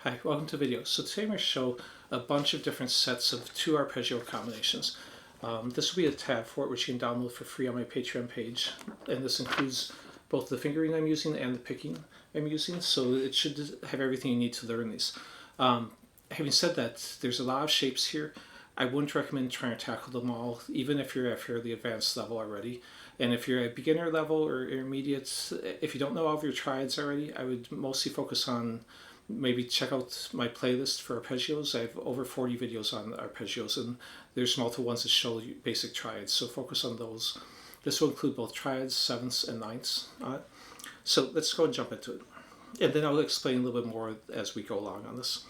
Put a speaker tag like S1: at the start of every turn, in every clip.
S1: Hi, welcome to the video. So today I'm going to show a bunch of different sets of two arpeggio combinations. This will be a tab for it, which you can download for free on my Patreon page. And this includes both the fingering I'm using and the picking I'm using. So it should have everything you need to learn these. Having said that, there's a lot of shapes here. I wouldn't recommend trying to tackle them all, even if you're at a fairly advanced level already. And if you're at beginner level or intermediate, if you don't know all of your triads already, I would mostly focus on maybe check out my playlist for arpeggios. I have over 40 videos on arpeggios, and there's multiple ones that show you basic triads, so focus on those. This will include both triads, sevenths, and ninths on it. So let's go and jump into it. And then I'll explain a little bit more as we go along on this.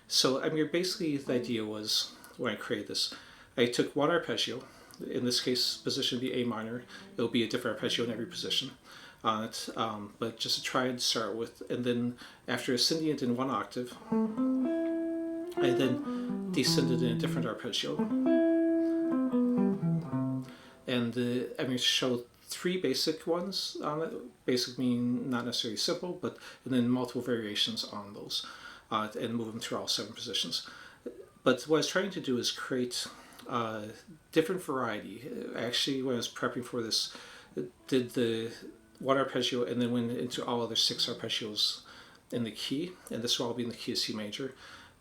S1: So I mean, basically the idea was, when I created this, I took one arpeggio, in this case position would be A minor, it'll be a different arpeggio in every position on it, but just a triad to start with, and then after ascending it in one octave, I then descended in a different arpeggio, and I'm going to show three basic ones on it. Basic meaning not necessarily simple, but and then multiple variations on those, and move them through all 7 positions. But what I was trying to do is create different variety. Actually, when I was prepping for this, did the one arpeggio and then went into all other 6 arpeggios in the key, and this will all be in the key of C major,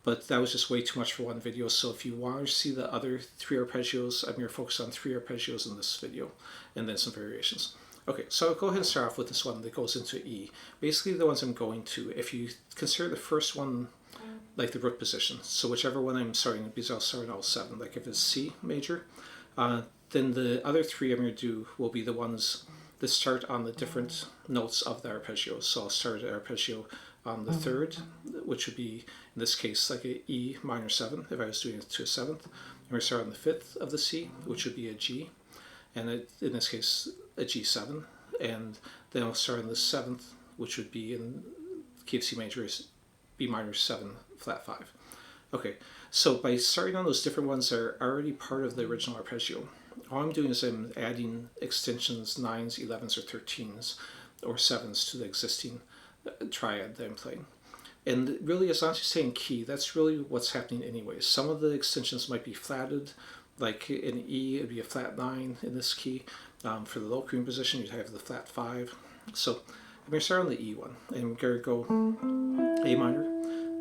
S1: but that was just way too much for one video. So if you want to see the other 3 arpeggios, I'm going to focus on 3 arpeggios in this video and then some variations. Okay, so I'll go ahead and start off with this one that goes into E. Basically the ones I'm going to, if you consider the first one like the root position, so whichever one I'm starting, because I'll start in all 7, like if it's C major, then the other 3 I'm going to do will be the ones that start on the different notes of the arpeggio. So I'll start an arpeggio on the 3rd, which would be, in this case, like a E minor 7, if I was doing it to a 7th. I'm going to start on the 5th of the C, which would be a G, and in this case, a G7. And then I'll start on the 7th, which would be in key of C major, is B minor 7, flat 5. Okay, so by starting on those different ones that are already part of the original arpeggio, all I'm doing is I'm adding extensions 9s, 11s, or 13s, or 7s to the existing triad that I'm playing. And really, as long as you stay in key, that's really what's happening anyway. Some of the extensions might be flatted, like in E, it would be a flat 9 in this key. For the low key position, you'd have the flat 5. So I'm going to start on the E one, and I'm going to go A minor.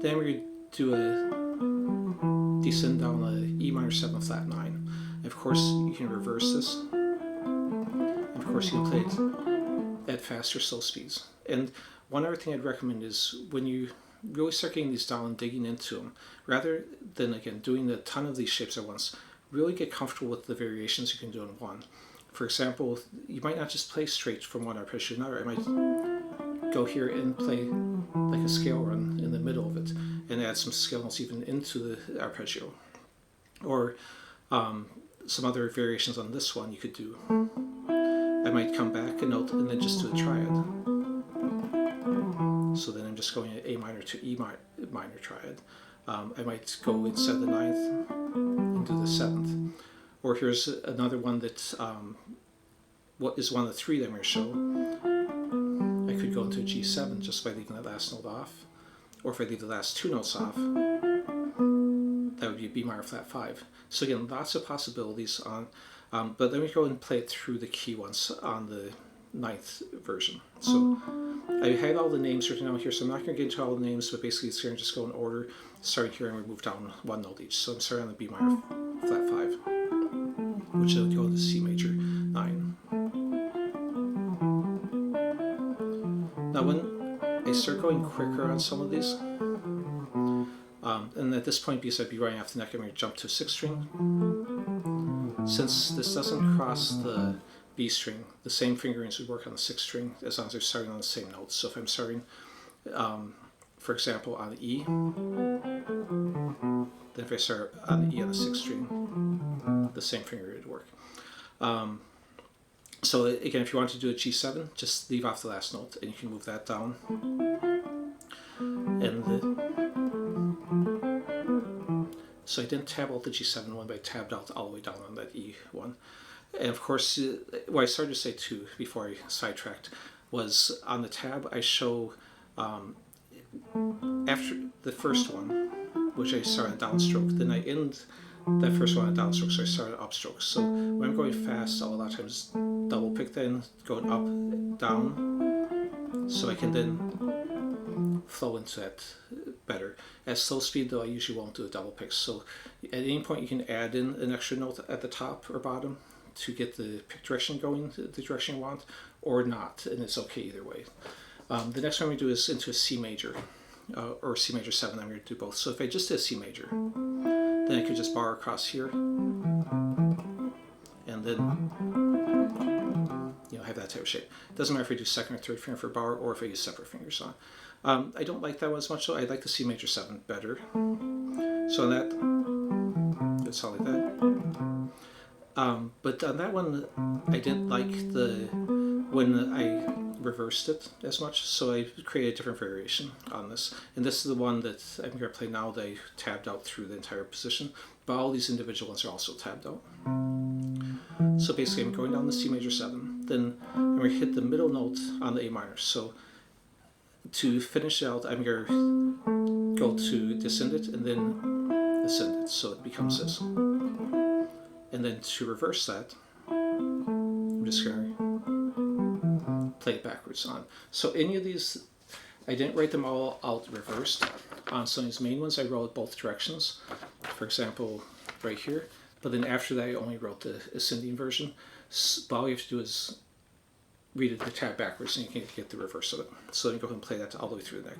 S1: Then we're going to do a descend down the E minor 7 flat 9. And of course, you can reverse this. And of course, you can play it at fast or slow speeds. And one other thing I'd recommend is when you really start getting these down and digging into them, rather than, again, doing a ton of these shapes at once, really get comfortable with the variations you can do in one. For example, you might not just play straight from one arpeggio to another. I might go here and play like a scale run in the middle of it and add some scale notes even into the arpeggio. Or some other variations on this one you could do. I might come back a note and then just do a triad. So then I'm just going A minor to E minor triad. I might go instead of the 9th and do the 7th. Or here's another one that what is one of the 3 that I'm going to show. I could go into a G7 just by leaving that last note off. Or if I leave the last 2 notes off, that would be a B minor flat 5. So again, lots of possibilities on, but let me go and play it through the key ones on the 9th version. So I had all the names written down here, so I'm not going to get into all the names, but basically it's going to just go in order, starting here, and we move down 1 note each. So I'm starting on the B minor flat 5, which will go into C major 9. Now when I start going quicker on some of these, and at this point, because I'd be running off the neck, I'm going to jump to a 6th string. Since this doesn't cross the B string, the same fingerings would work on the 6th string as long as they're starting on the same notes. So if I'm starting, for example, on the E, then if I start on the E on the 6th string, the same finger would work. So again, if you want to do a G7, just leave off the last note and you can move that down. So I didn't tab out the G7 one, but I tabbed out all the way down on that E one. And of course, what I started to say too, before I sidetracked, was on the tab I show after the first one, which I start on a downstroke, then I end that first one on a downstroke, so I start on upstroke. So when I'm going fast, I'll a lot of times double pick then, going up, down, so I can then flow into that better. At slow speed though, I usually won't do a double pick, so at any point you can add in an extra note at the top or bottom to get the pick direction going, the direction you want, or not, and it's okay either way. The next one we do is into a C major, or C major 7, I'm going to do both. So if I just did a C major, then I could just bar across here, and then have that type of shape. It doesn't matter if I do second or third finger for bar, or if I use separate fingers on. I don't like that one as much, though. I like the C major 7 better. So on that, it's all like that. But on that one, I didn't like when I reversed it as much, so I created a different variation on this. And this is the one that I'm going to play now that I tabbed out through the entire position, but all these individual ones are also tabbed out. So basically I'm going down the C major 7, then I'm going to hit the middle note on the A minor. So to finish it out, I'm going to go to descend it and then ascend it, so it becomes this. And then to reverse that, I'm just going to play it backwards on. So any of these, I didn't write them all out reversed. On some of these main ones, I wrote both directions. For example, right here. But then after that, I only wrote the ascending version. But all you have to do is read the tab backwards and you can get the reverse of it. So let me go ahead and play that all the way through the neck.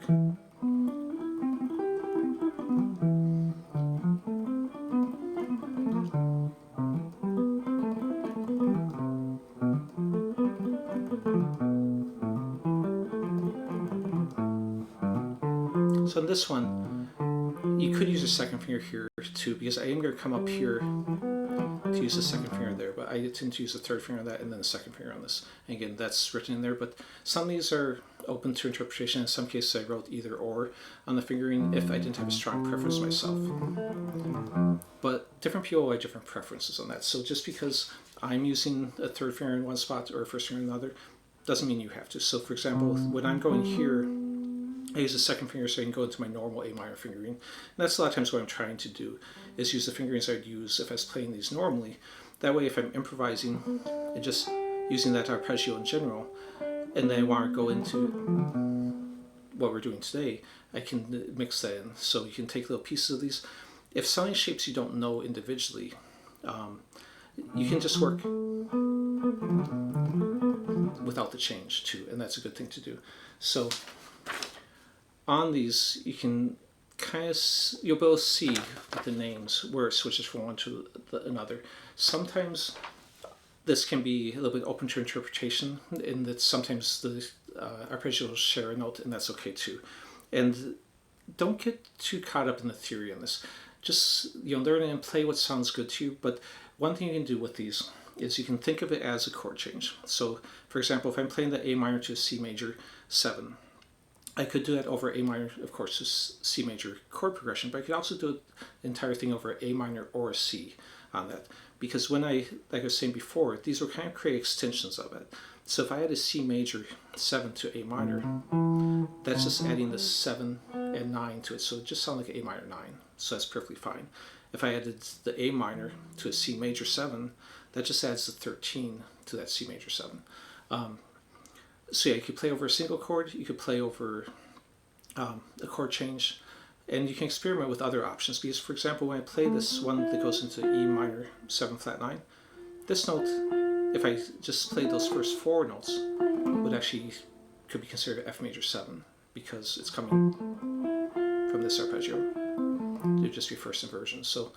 S1: So in this one, you could use a second finger here too, because I am going to come up here to use the second finger there, but I tend to use the third finger on that and then the second finger on this. And again, that's written in there, but some of these are open to interpretation. In some cases I wrote either or on the fingering if I didn't have a strong preference myself. But different people have different preferences on that. So just because I'm using a third finger in one spot or a first finger in another, doesn't mean you have to. So for example, when I'm going here, I use the second finger so I can go into my normal A minor fingering. And that's a lot of times what I'm trying to do, is use the fingerings I'd use if I was playing these normally. That way if I'm improvising and just using that arpeggio in general, and then I want to go into what we're doing today, I can mix that in. So you can take little pieces of these. If some of these shapes you don't know individually, you can just work without the change too, and that's a good thing to do. So on these, you can kind of, you'll be able to see with the names where it switches from one to another. Sometimes this can be a little bit open to interpretation, in that sometimes the arpeggios share a note, and that's okay too. And don't get too caught up in the theory on this. Just learn and play what sounds good to you. But one thing you can do with these is you can think of it as a chord change. So, for example, if I'm playing the A minor to a C major 7, I could do that over A minor, of course, to C major chord progression, but I could also do the entire thing over A minor or a C on that. Because when like I was saying before, these were kind of create extensions of it. So if I had a C major 7 to A minor, that's just adding the 7 and 9 to it. So it just sounds like A minor 9. So that's perfectly fine. If I added the A minor to a C major 7, that just adds the 13 to that C major 7. So yeah, you could play over a single chord, you could play over a chord change, and you can experiment with other options. Because, for example, when I play this one that goes into E minor 7 flat 9, this note, if I just played those first 4 notes, would actually could be considered F major 7, because it's coming from this arpeggio. It would just be first inversion. So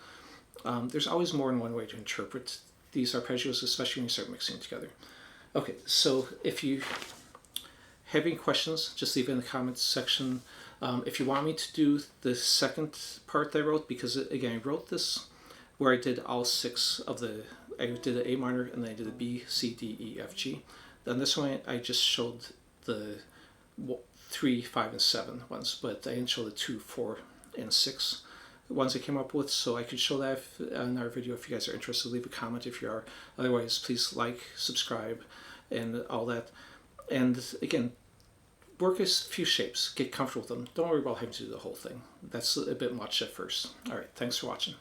S1: there's always more than one way to interpret these arpeggios, especially when you start mixing together. Okay, so if you have any questions, just leave it in the comments section. If you want me to do the second part that I wrote, because again, I wrote this where I did all 6 of the, I did the A minor and then I did the B, C, D, E, F, G. Then this one I just showed the 3, 5, and 7 ones, but I didn't show the 2, 4, and 6 ones I came up with, so I could show that in our video if you guys are interested. Leave a comment if you are. Otherwise, please like, subscribe, and all that. And again, work a few shapes, get comfortable with them. Don't worry about having to do the whole thing. That's a bit much at first. All right, thanks for watching.